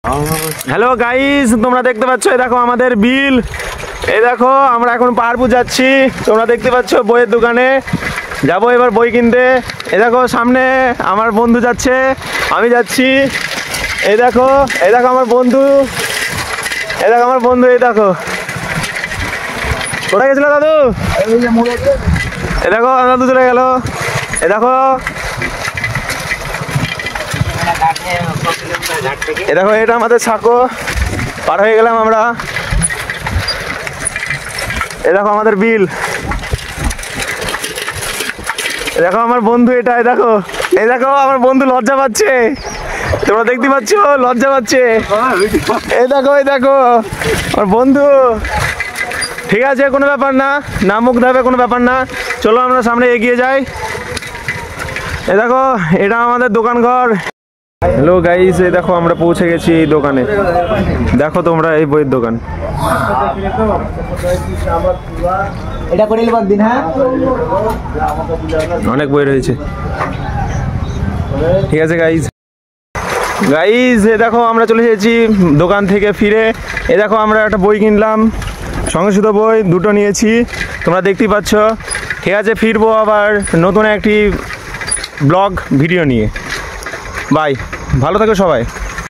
Hello guys, তোমরা দেখতে পাচ্ছ এই দেখো আমাদের বিল। এই দেখো আমরা এখন পাহাড়পুর যাচ্ছি। তোমরা দেখতে পাচ্ছ বইয়ের দোকানে যাবো এবার বই কিনতে। এই দেখো সামনে আমার বন্ধু যাচ্ছে, আমি যাচ্ছি। এই দেখো আমার বন্ধু, এই দেখো আমার বন্ধু। এই দেখো কোথায় গেছিল দাদু? এই দেখো দাদু চলে গেল। এই দেখো এ দেখো এটা আমাদের ছাকো, পার হয়ে গেলাম আমরা। এ দেখো আমাদের বিল। দেখো আমার বন্ধু এটা। এই দেখো আমার বন্ধু লজ্জা পাচ্ছে, তোমরা দেখতে পাচ্ছ লজ্জা পাচ্ছে। এই দেখো আমার বন্ধু। ঠিক আছে, কোনো ব্যাপার না, নামুক দেবে কোনো ব্যাপার না। চলো আমরা সামনে এগিয়ে যাই। এই দেখো এটা আমাদের দোকান ঘর। হ্যালো গাইস, এই দেখো আমরা পৌঁছে গেছি এই দোকানে। দেখো তোমরা এই বইয়ের দোকান। অনেক বই রয়েছে। ঠিক আছে গাইস, এই দেখো আমরা চলে এসেছি দোকান থেকে ফিরে। এই দেখো আমরা একটা বই কিনলাম, সংস্কৃত বই দুটো নিয়েছি, তোমরা দেখতেই পাচ্ছ। ঠিক আছে, ফিরবো আবার নতুন একটি ব্লগ ভিডিও নিয়ে। বাই, ভালো থাকো সবাই।